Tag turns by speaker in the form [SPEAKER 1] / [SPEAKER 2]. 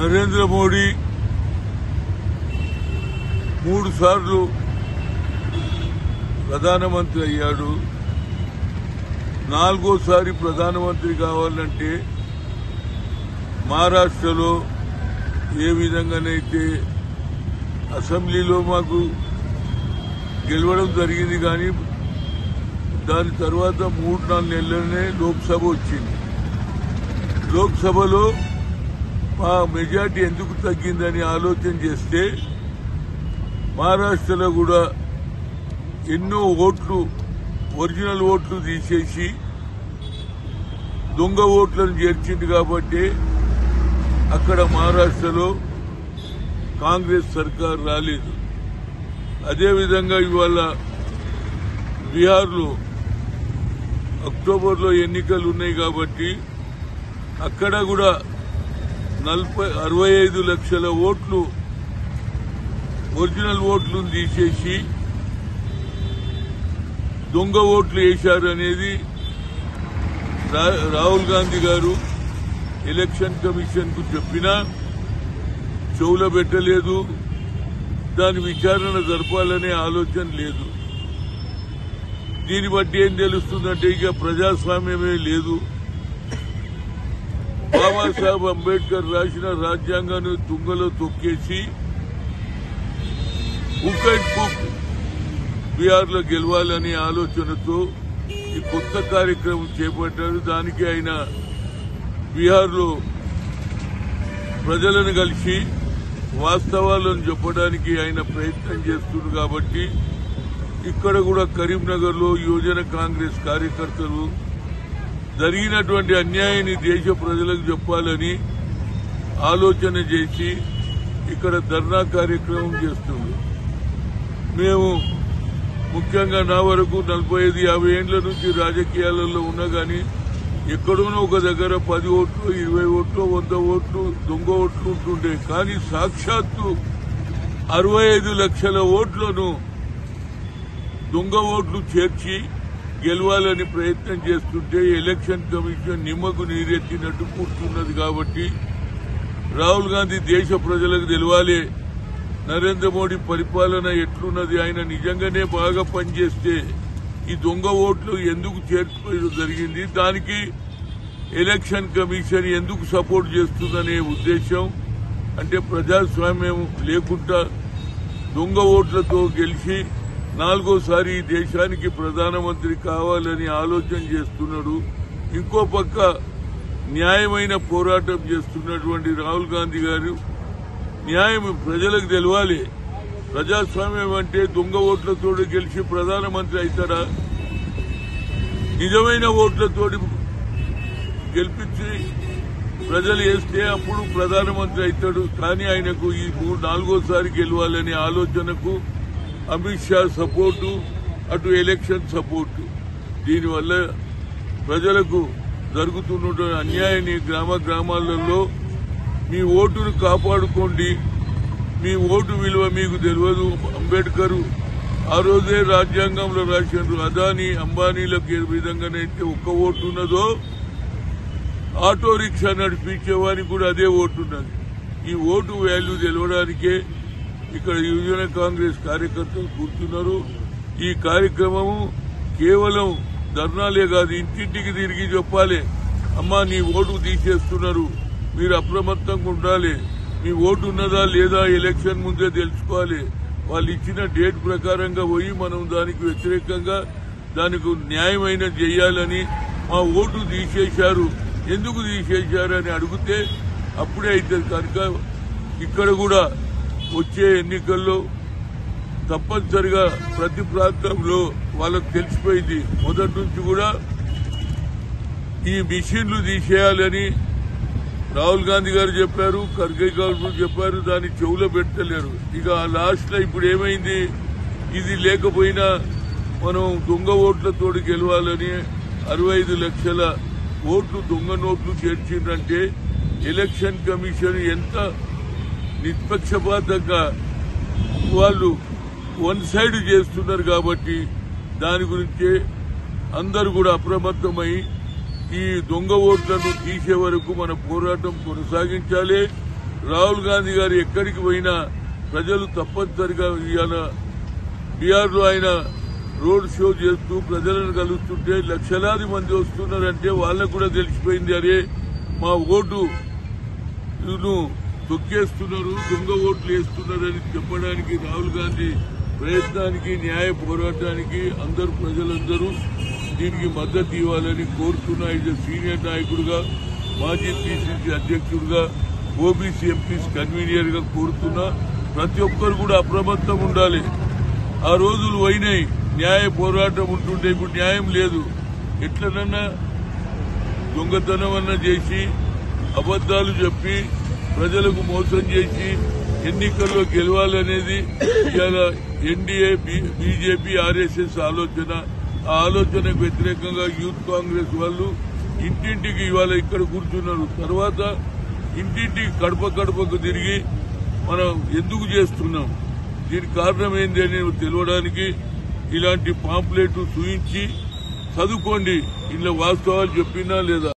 [SPEAKER 1] నరేంద్ర మోడీ 3 సార్లు ప్రధానమంత్రి అయ్యాడు. 4వ సారి ప్రధానమంత్రి కావాలంటే మహారాష్ట్రలో ఏ విధంగానైతే అసెంబ్లీలో మాకు గెలవడం జరిగింది, కానీ దాని తర్వాత 3-4 నెలలనే లోక్సభ వచ్చింది. లోక్సభలో మా మెజార్టీ ఎందుకు తగ్గిందని ఆలోచన చేస్తే మహారాష్ట్రలో కూడా ఎన్నో ఓట్లు, ఒరిజినల్ ఓట్లు తీసేసి దొంగ ఓట్లను చేర్చింది కాబట్టి అక్కడ మహారాష్ట్రలో కాంగ్రెస్ సర్కార్ రాలేదు. అదేవిధంగా ఇవాళ బీహార్లో అక్టోబర్లో ఎన్నికలు ఉన్నాయి కాబట్టి అక్కడ కూడా 65 లక్షల ఓట్లు, ఒరిజినల్ ఓట్లను తీసేసి దొంగ ఓట్లు వేశారు అనేది రాహుల్ గాంధీ గారు ఎలక్షన్ కమిషన్ కు చెప్పినా చెవులో పెట్టలేదు. దాని విచారణ జరపాలనే ఆలోచన లేదు. దీన్ని బట్టి ఏం తెలుస్తుందంటే ఇక ప్రజాస్వామ్యమే లేదు. బాబాసాహెబ్ అంబేద్కర్ రాసిన రాజ్యాంగాన్ని తుంగలో తొక్కేసి హుక్ అండ్ కుక్ బీహార్లో గెలవాలనే ఆలోచనతో ఈ కొత్త కార్యక్రమం చేపట్టారు. దానికి ఆయన బీహార్లో ప్రజలను కలిసి వాస్తవాలను చెప్పడానికి ఆయన ప్రయత్నం చేస్తున్నారు. కాబట్టి ఇక్కడ కూడా కరీంనగర్ లో యువజన కాంగ్రెస్ కార్యకర్తలు జరిగినటువంటి అన్యాయాన్ని దేశ ప్రజలకు చెప్పాలని ఆలోచన చేసి ఇక్కడ ధర్నా కార్యక్రమం చేస్తున్నారు. మేము ముఖ్యంగా నా వరకు 45-50 ఏండ్ల నుంచి రాజకీయాలలో ఉన్నా గానీ ఎక్కడోనో ఒక దగ్గర 10 ఓట్లు, 20 ఓట్లు, 100 ఓట్లు దొంగ ఓట్లు ఉంటుండే. కానీ సాక్షాత్తు 65 లక్షల ఓట్లను దొంగ ఓట్లు చేర్చి గెలవాలని ప్రయత్నం చేస్తుంటే ఎలక్షన్ కమిషన్ నిమ్మకు నీరెత్తినట్టు కూర్చున్నది. కాబట్టి రాహుల్ గాంధీ దేశ ప్రజలకు తెలవాలి నరేంద్ర మోడీ పరిపాలన ఎట్లున్నది. ఆయన నిజంగానే బాగా పనిచేస్తే ఈ దొంగ ఓట్లు ఎందుకు చేర్చుకోవడం జరిగింది, దానికి ఎలక్షన్ కమిషన్ ఎందుకు సపోర్ట్ చేస్తుందనే ఉద్దేశం. అంటే ప్రజాస్వామ్యం లేకుండా దొంగ ఓట్లతో గెలిచి 4వ సారి ఈ దేశానికి ప్రధానమంత్రి కావాలని ఆలోచన చేస్తున్నాడు. ఇంకో పక్క న్యాయమైన పోరాటం చేస్తున్నటువంటి రాహుల్ గాంధీ గారు న్యాయం ప్రజలకు తెలవాలి. ప్రజాస్వామ్యం అంటే దొంగ ఓట్లతో గెలిచి ప్రధానమంత్రి అవుతారా? నిజమైన ఓట్లతో గెలిపించి ప్రజలు వేస్తే అప్పుడు ప్రధానమంత్రి అవుతాడు. కానీ ఆయనకు ఈ 4వ సారి గెలవాలనే ఆలోచనకు అమిత్ షా సపోర్టు, అటు ఎలక్షన్ సపోర్టు. దీనివల్ల ప్రజలకు జరుగుతున్న అన్యాయాన్ని గ్రామాలలో మీ ఓటును కాపాడుకోండి, మీ ఓటు విలువ మీకు తెలియదు. అంబేద్కర్ ఆ రోజే రాజ్యాంగంలో రాశారు, అదానీ అంబానీలకు ఏ విధంగానైతే ఒక్క ఓటు ఉన్నదో ఆటో రిక్షా నడిపించేవానికి కూడా అదే ఓటు ఉన్నది. ఈ ఓటు వాల్యూ తెలవడానికే ఇక్కడ యువజన కాంగ్రెస్ కార్యకర్తలు కూర్చున్నారు. ఈ కార్యక్రమము కేవలం ధర్నాలే కాదు, ఇంటింటికి తిరిగి చెప్పాలి, అమ్మా నీ ఓటు తీసేస్తున్నారు, మీరు అప్రమత్తంగా ఉండాలి, మీ ఓటు ఉన్నదా లేదా ఎలక్షన్ ముందే తెలుసుకోవాలి. వాళ్ళు ఇచ్చిన డేట్ ప్రకారంగా పోయి మనం దానికి వ్యతిరేకంగా దానికి న్యాయమైన చేయాలని, మా ఓటు తీసేశారు ఎందుకు తీసేశారు అని అడిగితే అప్పుడే అవుతుంది. కనుక ఇక్కడ కూడా వచ్చే ఎన్నికల్లో తప్పనిసరిగా ప్రతి ప్రాంతంలో వాళ్ళకు తెలిసిపోయింది. మొదటి నుంచి కూడా ఈ మిషన్లు తీసేయాలని రాహుల్ గాంధీ గారు చెప్పారు, ఖర్గే గారు చెప్పారు, దాన్ని చెవులో పెట్టలేరు. ఇక లాస్ట్ లో ఇప్పుడు ఏమైంది, ఇది లేకపోయినా మనం దొంగ ఓట్లతో గెలవాలని 65 లక్షల ఓట్లు దొంగ నోట్లు చేర్చిందంటే ఎలక్షన్ కమిషన్ ఎంత నిష్పక్షపాతంగా వాళ్ళు వన్ సైడ్ చేస్తున్నారు. కాబట్టి దాని గురించే అందరూ కూడా అప్రమత్తమై ఈ దొంగ ఓట్లను తీసే వరకు మన పోరాటం కొనసాగించాలి. రాహుల్ గాంధీ గారు ఎక్కడికి పోయినా ప్రజలు తప్పనిసరిగా ఇవాళ బీహార్లో ఆయన రోడ్ షో చేస్తూ ప్రజలను కలుస్తుంటే లక్షలాది మంది వస్తున్నారంటే వాళ్ళకు కూడా తెలిసిపోయింది, అరే మా ఓటు తొక్కేస్తున్నారు, దొంగ ఓట్లు వేస్తున్నారని చెప్పడానికి రాహుల్ గాంధీ ప్రయత్నానికి, న్యాయ పోరాటానికి ప్రజలందరూ దీనికి మద్దతు ఇవ్వాలని కోరుతున్నా. ఇది సీనియర్ నాయకుడిగా, మాజీ పిసిసి అధ్యక్షుడిగా, ఓబీసీ ఎంపీస్ కన్వీనర్ గా కోరుతున్నా. ప్రతి ఒక్కరు కూడా అప్రమత్తం ఉండాలి. ఆ రోజులు పోయినాయి, న్యాయ పోరాటం ఉంటుంటే ఇప్పుడు న్యాయం లేదు. ఎట్లనన్నా దొంగతనం అన్న చేసి, అబద్దాలు చెప్పి, ప్రజలకు మోసం చేసి ఎన్నికల్లో గెలవాలనేది ఇవాళ ఎన్డీఏ, బీజేపీ, ఆర్ఎస్ఎస్ ఆలోచన. ఆ ఆలోచనకు వ్యతిరేకంగా యూత్ కాంగ్రెస్ వాళ్ళు ఇంటింటికి ఇవాళ ఇక్కడ కూర్చున్నారు. తర్వాత ఇంటింటికి గడపకు తిరిగి మనం ఎందుకు చేస్తున్నాం, దీనికి కారణం ఏంటి అని తెలియడానికి ఇలాంటి పాంప్లెట్ చూయించి చదువుకోండి, ఇందులో వాస్తవాలు చెప్పినా లేదా